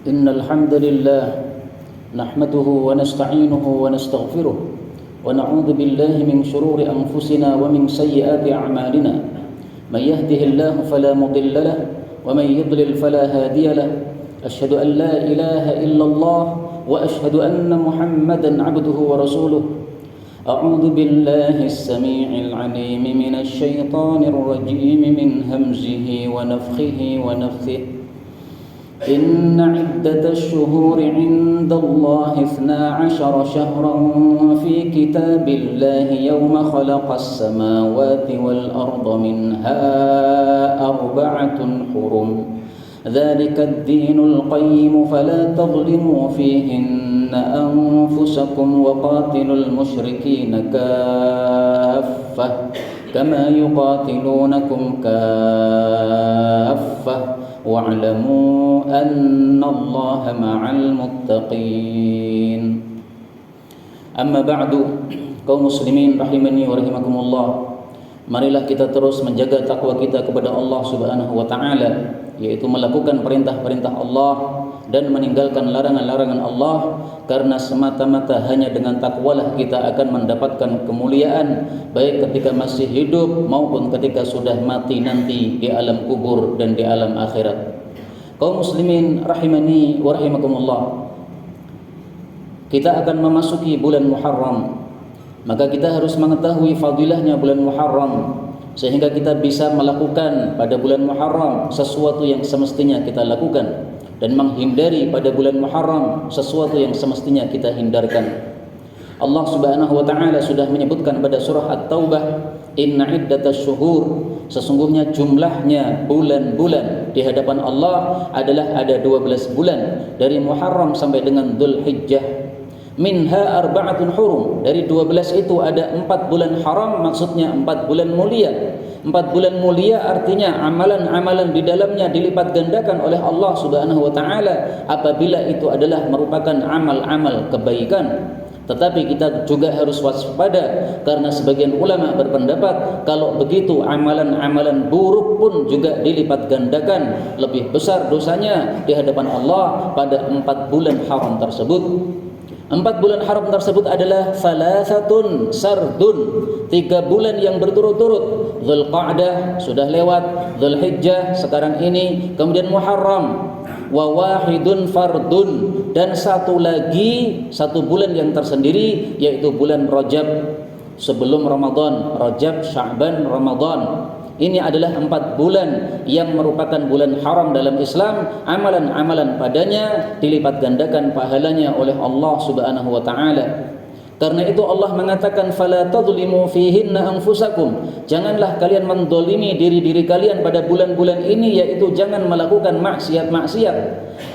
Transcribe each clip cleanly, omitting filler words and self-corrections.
إن الحمد لله نحمده ونستعينه ونستغفره ونعوذ بالله من شرور أنفسنا ومن سيئات أعمالنا من يهده الله فلا مضل له ومن يضلل فلا هادي له أشهد أن لا إله إلا الله وأشهد أن محمدا عبده ورسوله أعوذ بالله السميع العليم من الشيطان الرجيم من همزه ونفخه ونفثه إن عدة الشهور عند الله 12 شهرا في كتاب الله يوم خلق السماوات والأرض منها 4 حرم ذلك الدين القيم فلا تظلموا فيهن أنفسكم وقاتلوا المشركين كافة كما يقاتلونكم كافة واعلموا أن الله مع المتقين أما بعد kaum muslimin rahimani wa rahimakumullah, marilah kita terus menjaga takwa kita kepada Allah Subhanahu wa taala, yaitu melakukan perintah-perintah Allah dan meninggalkan larangan-larangan Allah, karena semata-mata hanya dengan takwalah kita akan mendapatkan kemuliaan baik ketika masih hidup maupun ketika sudah mati nanti di alam kubur dan di alam akhirat. Kaum muslimin rahimani wa rahimakumullah, kita akan memasuki bulan Muharram, maka kita harus mengetahui fadilahnya bulan Muharram sehingga kita bisa melakukan pada bulan Muharram sesuatu yang semestinya kita lakukan dan menghindari pada bulan Muharram sesuatu yang semestinya kita hindarkan. Allah Subhanahu wa taala sudah menyebutkan pada surah At-Taubah, inna iddatasy syuhur, sesungguhnya jumlahnya bulan-bulan di hadapan Allah adalah ada 12 bulan dari Muharram sampai dengan Dzulhijjah. Minha 4 hurum, dari 12 itu ada 4 bulan haram, maksudnya 4 bulan mulia. 4 bulan mulia artinya amalan-amalan di dalamnya dilipat gandakan oleh Allah Subhanahu wa taala apabila itu adalah merupakan amal-amal kebaikan. Tetapi kita juga harus waspada, karena sebagian ulama berpendapat kalau begitu amalan-amalan buruk pun juga dilipat gandakan, lebih besar dosanya di hadapan Allah pada 4 bulan haram tersebut. 4 bulan haram tersebut adalah salasatun sardun, 3 bulan yang berturut-turut. Dzulqa'dah sudah lewat, Dzulhijjah sekarang ini, kemudian Muharram, wa wahidun fardun, dan satu lagi, 1 bulan yang tersendiri, yaitu bulan Rajab sebelum Ramadan, Rajab, Sya'ban, Ramadan. Ini adalah 4 bulan yang merupakan bulan haram dalam Islam. Amalan-amalan padanya dilipat gandakan pahalanya oleh Allah Subhanahu wa taala. Karena itu Allah mengatakan fala tadhlimu fihinna anfusakum, janganlah kalian mendolimi diri-diri kalian pada bulan-bulan ini, yaitu jangan melakukan maksiat-maksiat.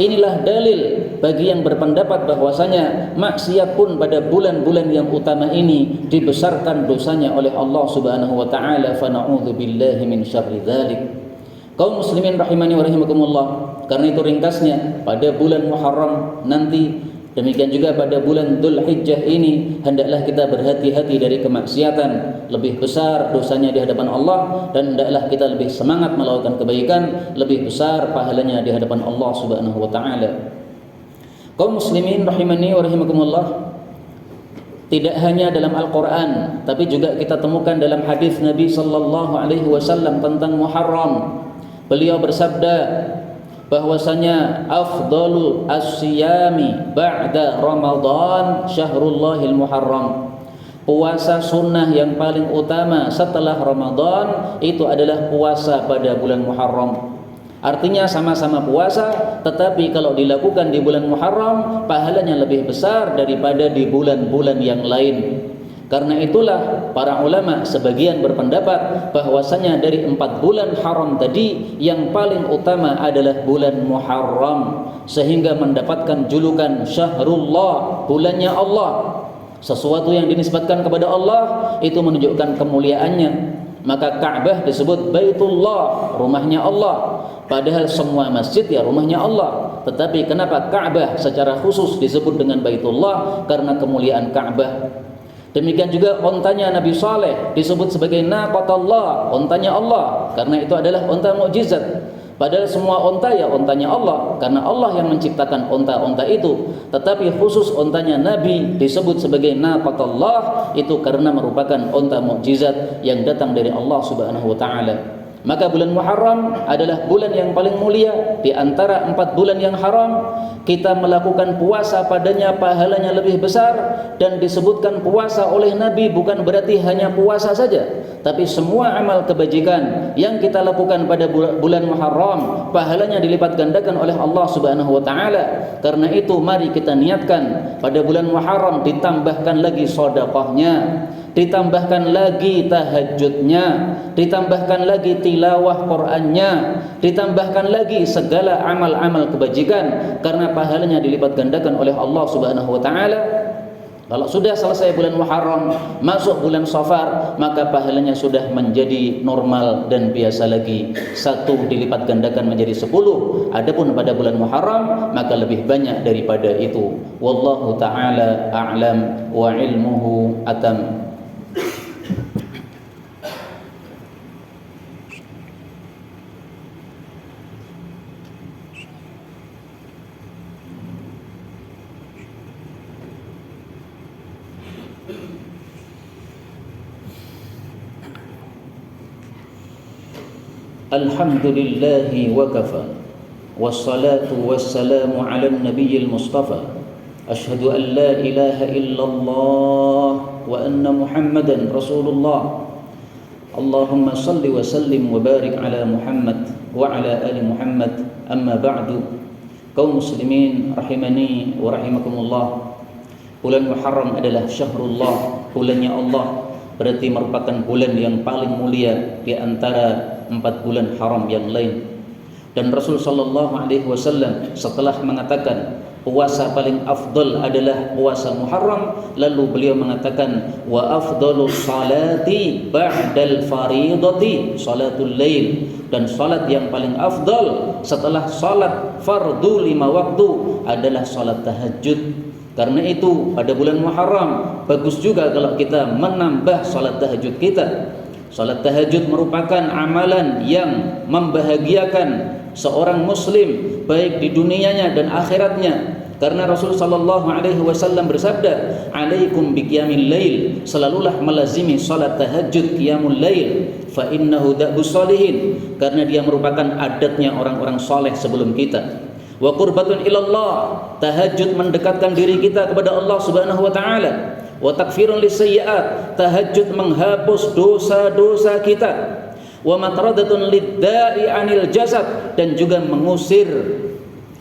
Inilah dalil bagi yang berpendapat bahwasanya maksiat pun pada bulan-bulan yang utama ini dibesarkan dosanya oleh Allah Subhanahu wa taala. Fa na'udzubillahi min syarri dzalik. Kaum muslimin rahimani wa rahimakumullah, karena itu ringkasnya pada bulan Muharram nanti, demikian juga pada bulan Dzulhijjah ini, hendaklah kita berhati-hati dari kemaksiatan. Lebih besar dosanya di hadapan Allah, dan hendaklah kita lebih semangat melakukan kebaikan, lebih besar pahalanya di hadapan Allah Subhanahu wa taala. Kaum muslimin rahimani wa rahimakumullah, tidak hanya dalam Al-Qur'an, tapi juga kita temukan dalam hadis Nabi sallallahu alaihi wasallam tentang Muharram. Beliau bersabda bahwasanya afdalul as-siyami ba'da Ramadan syahrullahil Muharram. Puasa sunnah yang paling utama setelah Ramadan itu adalah puasa pada bulan Muharram. Artinya sama-sama puasa, tetapi kalau dilakukan di bulan Muharram pahalanya lebih besar daripada di bulan-bulan yang lain. Karena itulah para ulama sebagian berpendapat bahwasanya dari 4 bulan haram tadi yang paling utama adalah bulan Muharram, sehingga mendapatkan julukan Syahrullah, bulannya Allah. Sesuatu yang dinisbatkan kepada Allah itu menunjukkan kemuliaannya. Maka Ka'bah disebut Baitullah, rumahnya Allah. Padahal semua masjid ya rumahnya Allah. Tetapi kenapa Ka'bah secara khusus disebut dengan Baitullah? Karena kemuliaan Ka'bah. Demikian juga ontanya Nabi Saleh disebut sebagai naqatallah, ontanya Allah, karena itu adalah onta mukjizat. Padahal semua onta ya ontanya Allah, karena Allah yang menciptakan onta-onta itu. Tetapi khusus ontanya Nabi disebut sebagai naqatullah, itu karena merupakan onta mukjizat yang datang dari Allah Subhanahu wa taala. Maka bulan Muharram adalah bulan yang paling mulia di antara 4 bulan yang haram. Kita melakukan puasa padanya pahalanya lebih besar, dan disebutkan puasa oleh Nabi bukan berarti hanya puasa saja, tapi semua amal kebajikan yang kita lakukan pada bulan Muharram pahalanya dilipat gandakan oleh Allah Subhanahu wa taala. Karena itu mari kita niatkan pada bulan Muharram ditambahkan lagi sedekahnya, ditambahkan lagi tahajudnya, ditambahkan lagi tilawah Qur'annya, ditambahkan lagi segala amal-amal kebajikan, karena pahalanya dilipat gandakan oleh Allah Subhanahu wa taala. Kalau sudah selesai bulan Muharram, masuk bulan Safar, maka pahalanya sudah menjadi normal dan biasa lagi. 1 dilipat gandakan menjadi 10. Adapun pada bulan Muharram, maka lebih banyak daripada itu. Wallahu ta'ala a'lam wa ilmuhu atam. Alhamdulillahi wa kafa, wassalatu wassalamu ala nabiyil mustafa, ashhadu an la ilaha illallah wa anna muhammadan rasulullah. Allahumma salli wa sallim wa barik ala Muhammad wa ala ali Muhammad, amma ba'du. Kaum muslimin rahimani wa rahimakumullah, bulan Muharram adalah syahrullah, bulannya Allah, berarti merupakan bulan yang paling mulia di antara 4 bulan haram yang lain. Dan Rasul sallallahu alaihi wasallam setelah mengatakan puasa paling afdal adalah puasa Muharram, lalu beliau mengatakan wa afdalus salati ba'dal faridati salatul lail, dan salat yang paling afdal setelah salat fardu 5 waktu adalah salat tahajud. Karena itu pada bulan Muharram bagus juga kalau kita menambah salat tahajud kita. Salat tahajud merupakan amalan yang membahagiakan seorang muslim baik di dunianya dan akhiratnya. Karena Rasul sallallahu alaihi wasallam bersabda, "Alaikum biqiyamil lail," selalulah melazimi salat tahajud qiyamul lail, fa innahu da'bus sholihin, karena dia merupakan adatnya orang-orang saleh sebelum kita. Wa qurbatun ilallah, tahajud mendekatkan diri kita kepada Allah Subhanahu wa taala. Wa takfirun lisayyi'at, tahajud menghapus dosa-dosa kita. Wa matradatun lidda'i 'anil jasad, dan juga mengusir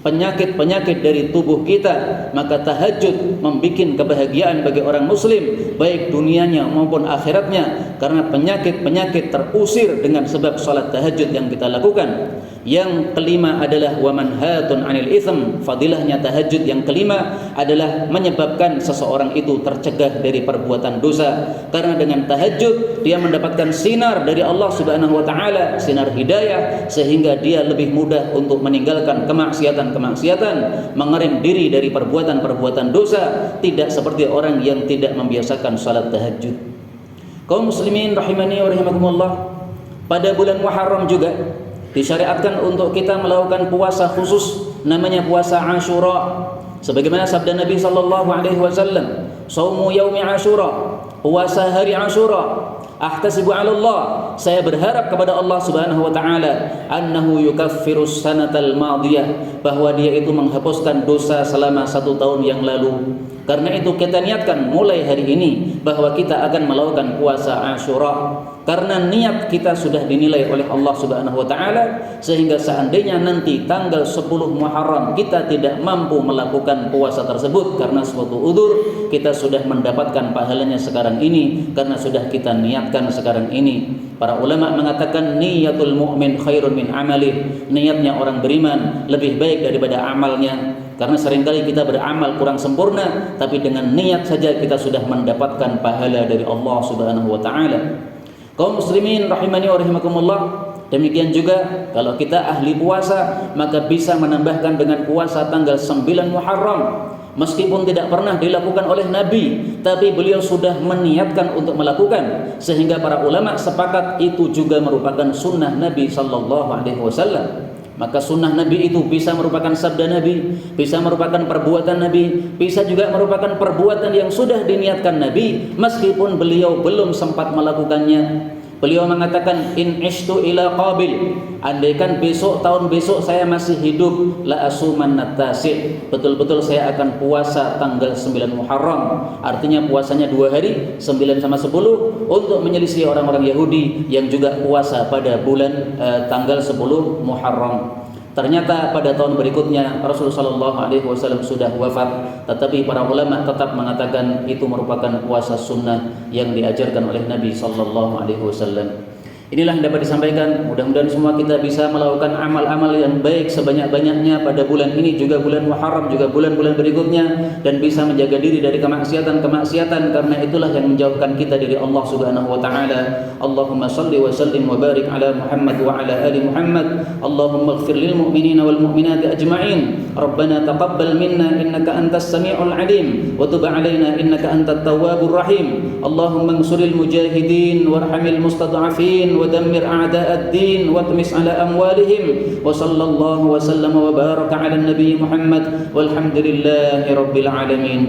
penyakit-penyakit dari tubuh kita. Maka tahajud membuat kebahagiaan bagi orang muslim baik dunianya maupun akhiratnya, karena penyakit-penyakit terusir dengan sebab salat tahajud yang kita lakukan. Yang kelima adalah wamanhatun 'anil itsm, fadilahnya tahajud yang kelima adalah menyebabkan seseorang itu tercegah dari perbuatan dosa. Karena dengan tahajud dia mendapatkan sinar dari Allah Subhanahu wa taala, sinar hidayah, sehingga dia lebih mudah untuk meninggalkan kemaksiatan-kemaksiatan, mengerem diri dari perbuatan-perbuatan dosa, tidak seperti orang yang tidak membiasakan salat tahajud. Kaum muslimin rahimani wa rahimakumullah, pada bulan Muharram juga disyariatkan untuk kita melakukan puasa khusus, namanya puasa Ashura. Sebagaimana sabda Nabi sallallahu alaihi wasallam, "Shaumu yaumi Ashura," puasa hari Ashura. "Ahtasibu 'ala Allah," saya berharap kepada Allah Subhanahu wa taala, "annahu yukaffirus sanatal madiyah," bahwa dia itu menghapuskan dosa selama 1 tahun yang lalu. Karena itu kita niatkan mulai hari ini bahwa kita akan melakukan puasa Ashura, karena niat kita sudah dinilai oleh Allah Subhanahu wa taala, sehingga seandainya nanti tanggal 10 Muharram kita tidak mampu melakukan puasa tersebut karena suatu udzur, kita sudah mendapatkan pahalanya sekarang ini karena sudah kita niatkan sekarang ini. Para ulama mengatakan niyatul mu'min khairun min amalih, niatnya orang beriman lebih baik daripada amalnya. Karena seringkali kita beramal kurang sempurna, tapi dengan niat saja kita sudah mendapatkan pahala dari Allah Subhanahu wa taala. Kaum muslimin rahimani wa rahimakumullah, demikian juga kalau kita ahli puasa, maka bisa menambahkan dengan puasa tanggal 9 Muharram. Meskipun tidak pernah dilakukan oleh Nabi, tapi beliau sudah meniatkan untuk melakukan, sehingga para ulama sepakat itu juga merupakan sunnah Nabi sallallahu alaihi wasallam. Maka sunnah Nabi itu bisa merupakan sabda Nabi, bisa merupakan perbuatan Nabi, bisa juga merupakan perbuatan yang sudah diniatkan Nabi meskipun beliau belum sempat melakukannya. Beliau mengatakan, in ishtu ila qabil, andaikan besok, tahun besok saya masih hidup, la asuman natasi, betul-betul saya akan puasa tanggal 9 Muharram. Artinya puasanya 2 hari, 9 sama 10, untuk menyelisih orang-orang Yahudi yang juga puasa pada bulan tanggal 10 Muharram. Ternyata pada tahun berikutnya Rasulullah SAW sudah wafat, tetapi para ulama tetap mengatakan itu merupakan puasa sunnah yang diajarkan oleh Nabi SAW. Inilah yang dapat disampaikan. Mudah-mudahan semua kita bisa melakukan amal-amal yang baik sebanyak-banyaknya pada bulan ini, juga bulan Muharram, juga bulan-bulan berikutnya, dan bisa menjaga diri dari kemaksiatan-kemaksiatan, karena itulah yang menjauhkan kita dari Allah Subhanahu wa taala. Allahumma shalli wa sallim wa barik ala Muhammad wa ala ali Muhammad. Allahumma ighfir lil mu'minina wal mu'minati ajma'in. Rabbana taqabbal minna innaka antas samiul alim wa tub alaina innaka antat tawwabur rahim. Allahumma ansuril mujahidin warhamil mustad'afin ودمر أعداء الدين واطمس على أموالهم وصلى الله وسلم وبارك على النبي محمد والحمد لله رب العالمين.